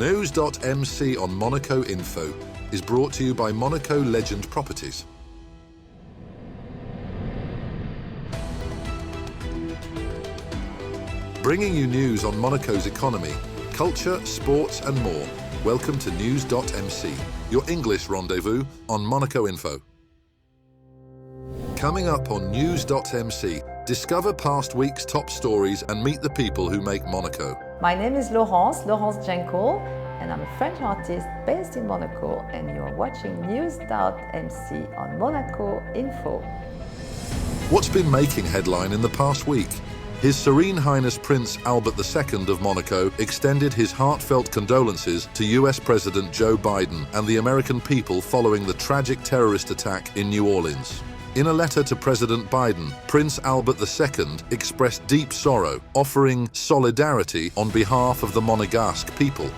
NEWS.MC on Monaco Info is brought to you by Monaco Legend Properties. Bringing you news on Monaco's economy, culture, sports and more. Welcome to NEWS.MC, your English rendezvous on Monaco Info. Coming up on NEWS.MC, discover past week's top stories and meet the people who make Monaco. My name is Laurence Janko, and I'm a French artist based in Monaco, and you're watching NEWS.MC on Monaco Info. What's been making headline in the past week? His Serene Highness Prince Albert II of Monaco extended his heartfelt condolences to US President Joe Biden and the American people following the tragic terrorist attack in New Orleans. In a letter to President Biden, Prince Albert II expressed deep sorrow, offering solidarity on behalf of the Monegasque people.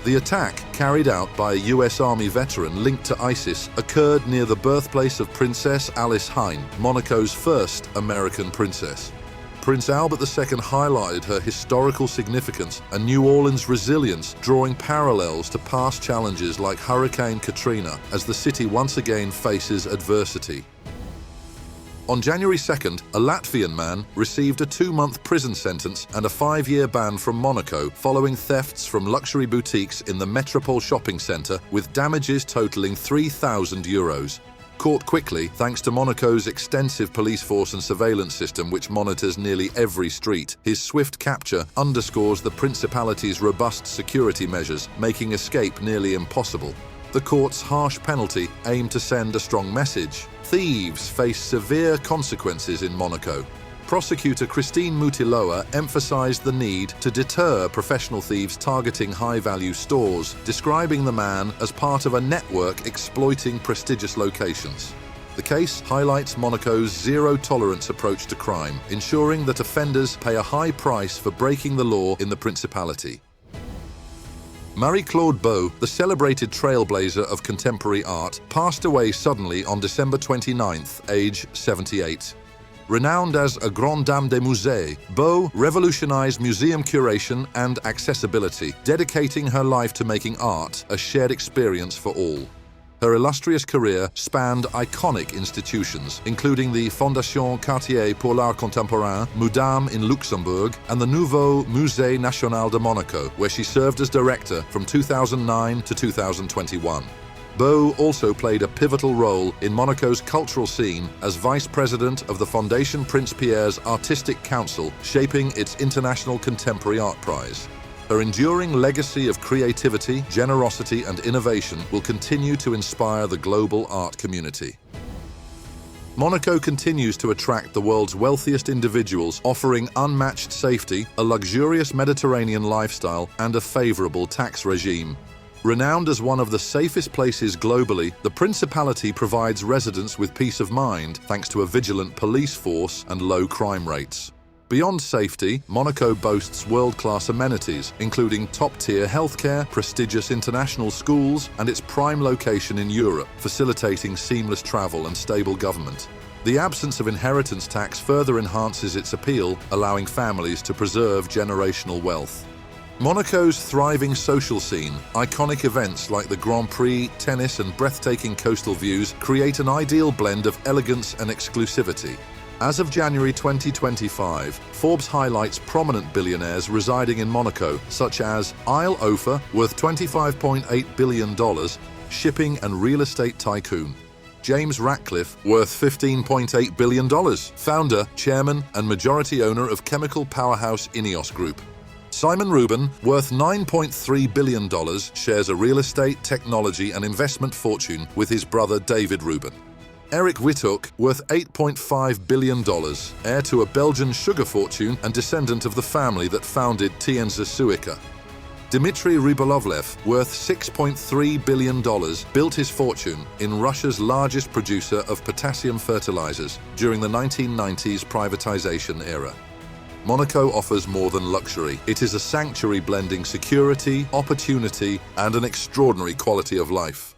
The attack, carried out by a US Army veteran linked to ISIS, occurred near the birthplace of Princess Alice Hine, Monaco's first American princess. Prince Albert II highlighted her historical significance and New Orleans' resilience, drawing parallels to past challenges like Hurricane Katrina as the city once again faces adversity. On January 2nd, a Latvian man received a 2-month prison sentence and a 5-year ban from Monaco following thefts from luxury boutiques in the Métropole shopping centre with damages totalling €3,000. Caught quickly thanks to Monaco's extensive police force and surveillance system which monitors nearly every street, his swift capture underscores the Principality's robust security measures, making escape nearly impossible. The court's harsh penalty aimed to send a strong message. Thieves face severe consequences in Monaco. Prosecutor Christine Mutiloa emphasized the need to deter professional thieves targeting high-value stores, describing the man as part of a network exploiting prestigious locations. The case highlights Monaco's zero-tolerance approach to crime, ensuring that offenders pay a high price for breaking the law in the Principality. Marie-Claude Beaud, the celebrated trailblazer of contemporary art, passed away suddenly on December 29th, age 78. Renowned as a grande dame des musées, Beaud revolutionized museum curation and accessibility, dedicating her life to making art a shared experience for all. Her illustrious career spanned iconic institutions, including the Fondation Cartier pour l'Art Contemporain, MUDAM in Luxembourg, and the Nouveau Musée National de Monaco, where she served as director from 2009 to 2021. Beaud also played a pivotal role in Monaco's cultural scene as vice president of the Fondation Prince Pierre's Artistic Council, shaping its International Contemporary Art Prize. Her enduring legacy of creativity, generosity and innovation will continue to inspire the global art community. Monaco continues to attract the world's wealthiest individuals, offering unmatched safety, a luxurious Mediterranean lifestyle and a favorable tax regime. Renowned as one of the safest places globally, the Principality provides residents with peace of mind thanks to a vigilant police force and low crime rates. Beyond safety, Monaco boasts world-class amenities, including top-tier healthcare, prestigious international schools, and its prime location in Europe, facilitating seamless travel and stable government. The absence of inheritance tax further enhances its appeal, allowing families to preserve generational wealth. Monaco's thriving social scene, iconic events like the Grand Prix, tennis, and breathtaking coastal views create an ideal blend of elegance and exclusivity. As of January 2025, Forbes highlights prominent billionaires residing in Monaco, such as Isle Ofer, worth $25.8 billion, shipping and real estate tycoon. James Ratcliffe, worth $15.8 billion, founder, chairman, and majority owner of chemical powerhouse Ineos Group. Simon Rubin, worth $9.3 billion, shares a real estate, technology, and investment fortune with his brother David Rubin. Eric Withoek, worth $8.5 billion, heir to a Belgian sugar fortune and descendant of the family that founded Tienza Suica. Dmitry Rybolovlev, worth $6.3 billion, built his fortune in Russia's largest producer of potassium fertilizers during the 1990s privatization era. Monaco offers more than luxury. It is a sanctuary blending security, opportunity, and an extraordinary quality of life.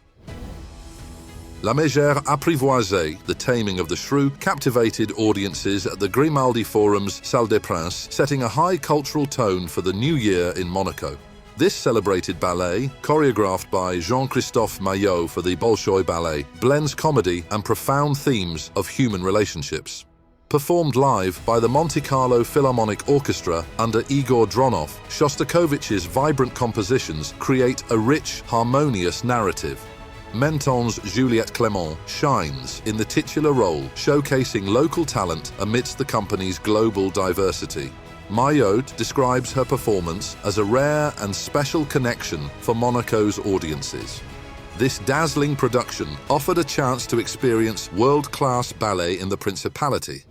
La Mégère Apprivoisée, The Taming of the Shrew, captivated audiences at the Grimaldi Forum's Salle des Princes, setting a high cultural tone for the new year in Monaco. This celebrated ballet, choreographed by Jean-Christophe Maillot for the Bolshoi Ballet, blends comedy and profound themes of human relationships. Performed live by the Monte Carlo Philharmonic Orchestra under Igor Dronov, Shostakovich's vibrant compositions create a rich, harmonious narrative. Menton's Juliette Clément shines in the titular role, showcasing local talent amidst the company's global diversity. Maillot describes her performance as a rare and special connection for Monaco's audiences. This dazzling production offered a chance to experience world-class ballet in the Principality.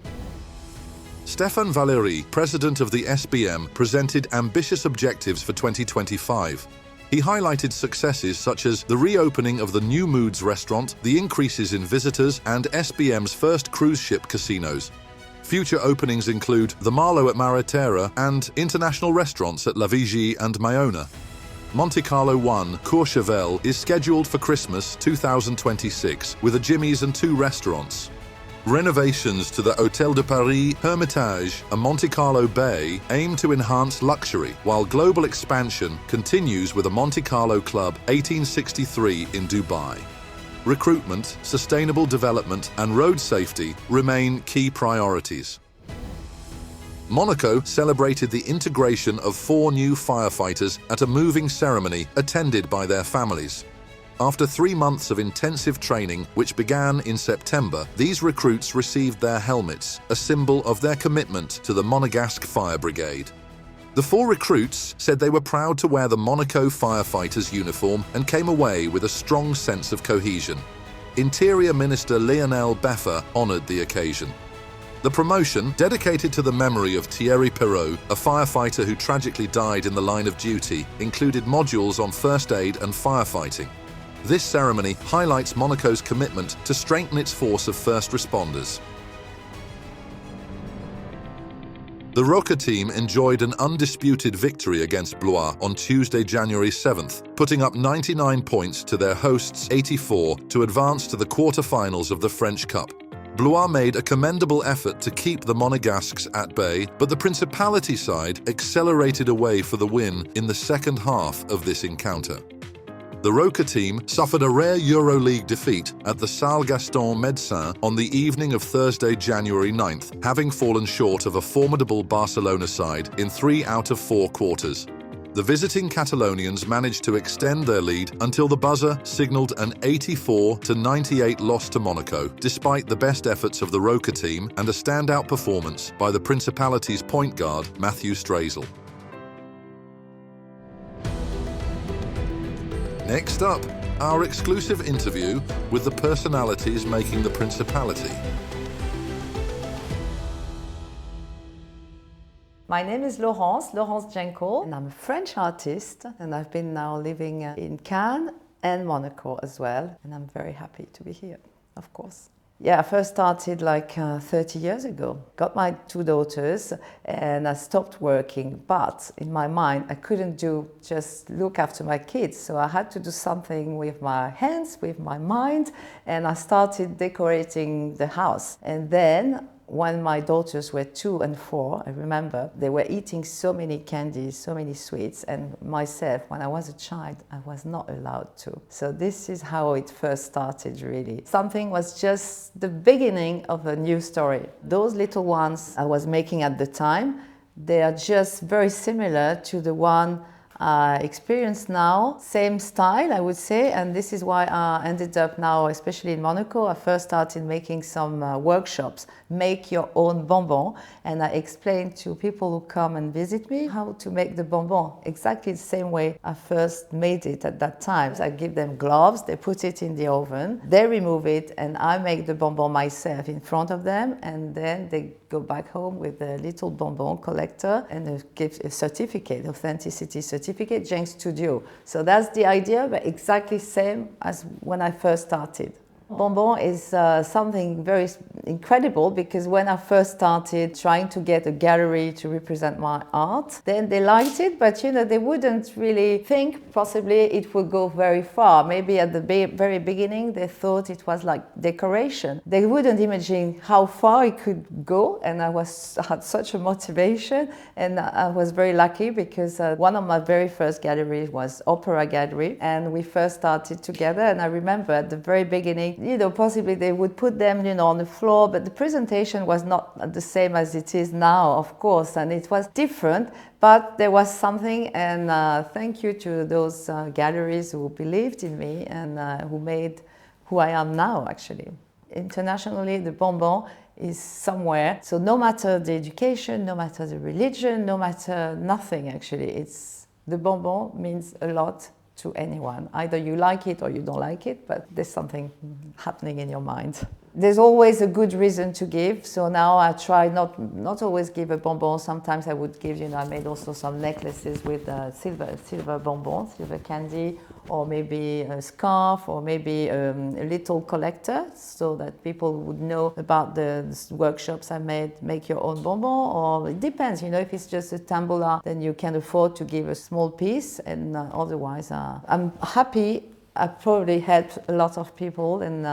Stéphane Valéry, president of the SBM, presented ambitious objectives for 2025. He highlighted successes such as the reopening of the New Moods restaurant, the increases in visitors, and SBM's first cruise ship casinos. Future openings include the Marlowe at Maritera and international restaurants at La Vigie and Mayona. Monte Carlo 1 Courchevel is scheduled for Christmas 2026 with a Jimmy's and 2 restaurants. Renovations to the Hôtel de Paris Hermitage and Monte Carlo Bay aim to enhance luxury, while global expansion continues with a Monte Carlo Club 1863 in Dubai. Recruitment, sustainable development, and road safety remain key priorities. Monaco celebrated the integration of 4 new firefighters at a moving ceremony attended by their families. After 3 months of intensive training, which began in September, these recruits received their helmets, a symbol of their commitment to the Monegasque Fire Brigade. The 4 recruits said they were proud to wear the Monaco firefighters' uniform and came away with a strong sense of cohesion. Interior Minister Lionel Beffa honoured the occasion. The promotion, dedicated to the memory of Thierry Perrault, a firefighter who tragically died in the line of duty, included modules on first aid and firefighting. This ceremony highlights Monaco's commitment to strengthen its force of first responders. The Roca team enjoyed an undisputed victory against Blois on Tuesday, January 7th, putting up 99 points to their hosts' 84 to advance to the quarter-finals of the French Cup. Blois made a commendable effort to keep the Monegasques at bay, but the Principality side accelerated away for the win in the second half of this encounter. The Roca team suffered a rare EuroLeague defeat at the Salle Gaston Médecin on the evening of Thursday, January 9th, having fallen short of a formidable Barcelona side in 3 out of 4 quarters. The visiting Catalonians managed to extend their lead until the buzzer signalled an 84-98 loss to Monaco, despite the best efforts of the Roca team and a standout performance by the Principality's point guard, Matthew Strazel. Next up, our exclusive interview with the personalities making the Principality. My name is Laurence Genco, and I'm a French artist, and I've been now living in Cannes and Monaco as well, and I'm very happy to be here, of course. Yeah, I first started like 30 years ago. Got my 2 daughters and I stopped working, but in my mind I couldn't just look after my kids, so I had to do something with my hands, with my mind, and I started decorating the house. And then when my daughters were 2 and 4, I remember they were eating so many candies, so many sweets, and myself, when I was a child, I was not allowed to. So this is how it first started, really. Something was just the beginning of a new story. Those little ones I was making at the time, they are just very similar to the one I experience now. Same style, I would say, and this is why I ended up now, especially in Monaco. I first started making some workshops, make your own bonbon, and I explained to people who come and visit me how to make the bonbon exactly the same way I first made it at that time. So I give them gloves, they put it in the oven, they remove it, and I make the bonbon myself in front of them, and then they go back home with a little bonbon collector and a certificate, authenticity certificate, Genk Studio. So that's the idea, but exactly same as when I first started. Bonbon is something very incredible, because when I first started trying to get a gallery to represent my art, then they liked it, but they wouldn't really think possibly it would go very far. Maybe at the very beginning they thought it was like decoration. They wouldn't imagine how far it could go, and I had such a motivation, and I was very lucky because one of my very first galleries was Opera Gallery, and we first started together. And I remember at the very beginning, possibly they would put them, on the floor, but the presentation was not the same as it is now, of course, and it was different, but there was something, and thank you to those galleries who believed in me and who made who I am now, actually. Internationally, the Bonbon is somewhere, so no matter the education, no matter the religion, no matter nothing, actually, the Bonbon means a lot to anyone. Either you like it or you don't like it, but there's something happening in your mind. There's always a good reason to give, so now I try not always give a bonbon. Sometimes I would give, I made also some necklaces with silver bonbon, silver candy, or maybe a scarf, or maybe a little collector, so that people would know about the workshops I made, make your own bonbon, or it depends, if it's just a tambola, then you can afford to give a small piece, and otherwise I'm happy. I probably helped a lot of people, and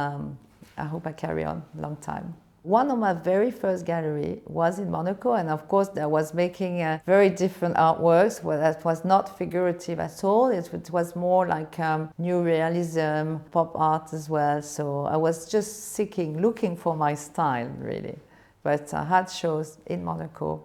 I hope I carry on a long time. One of my very first gallery was in Monaco, and of course I was making very different artworks. Well, that was not figurative at all. It was more like new realism, pop art as well. So I was just looking for my style, really. But I had shows in Monaco.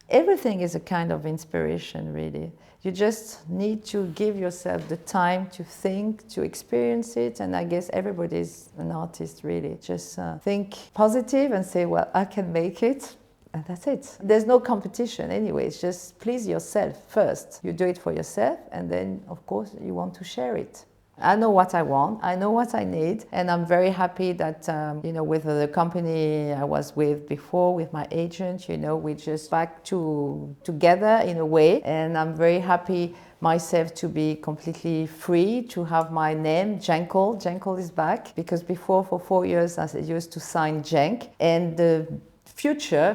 Everything is a kind of inspiration, really. You just need to give yourself the time to think, to experience it, and I guess everybody's an artist, really. Just think positive and say, well, I can make it, and that's it. There's no competition anyway, it's just please yourself first. You do it for yourself, and then, of course, you want to share it. I know what I want, I know what I need, and I'm very happy that, with the company I was with before, with my agent, we just back together in a way, and I'm very happy myself to be completely free, to have my name, Jenkel. Jenkel is back, because before, for 4 years, I used to sign Jenk, and the future,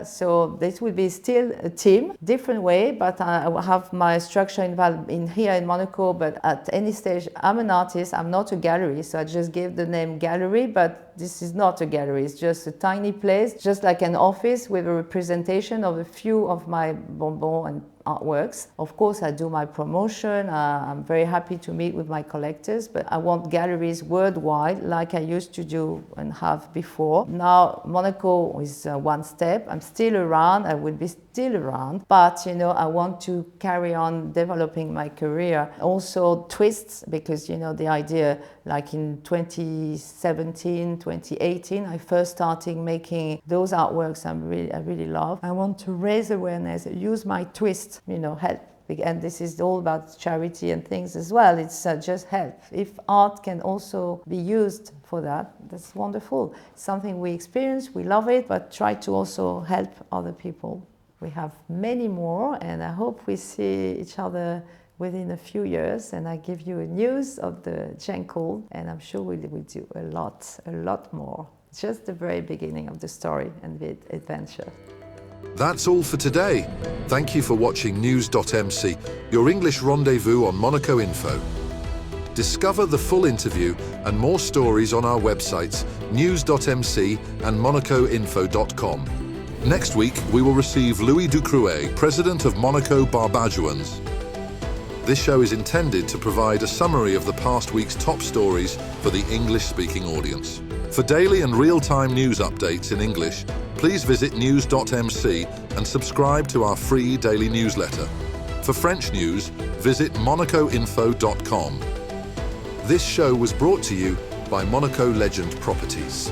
so this will be still a team, different way, but I will have my structure involved here in Monaco, but at any stage, I'm an artist, I'm not a gallery, so I just gave the name gallery, but this is not a gallery, it's just a tiny place, just like an office with a representation of a few of my bonbons and artworks. Of course, I do my promotion. I'm very happy to meet with my collectors, but I want galleries worldwide like I used to do and have before. Now, Monaco is one step. I'm still around. I will be still around, but I want to carry on developing my career. Also twists, because the idea, like in 2017, 2018, I first started making those artworks I really love. I want to raise awareness, use my twist, help. And this is all about charity and things as well. It's just help. If art can also be used for that, that's wonderful. It's something we experience, we love it, but try to also help other people. We have many more, and I hope we see each other within a few years, and I give you a news of the Jenkel, and I'm sure we will do a lot more. Just the very beginning of the story and the adventure. That's all for today. Thank you for watching News.MC, your English rendezvous on Monaco Info. Discover the full interview and more stories on our websites, News.MC and MonacoInfo.com. Next week, we will receive Louis Ducrouet, President of Monaco Barbadouans. This show is intended to provide a summary of the past week's top stories for the English-speaking audience. For daily and real-time news updates in English, please visit News.MC and subscribe to our free daily newsletter. For French news, visit MonacoInfo.com. This show was brought to you by Monaco Legend Properties.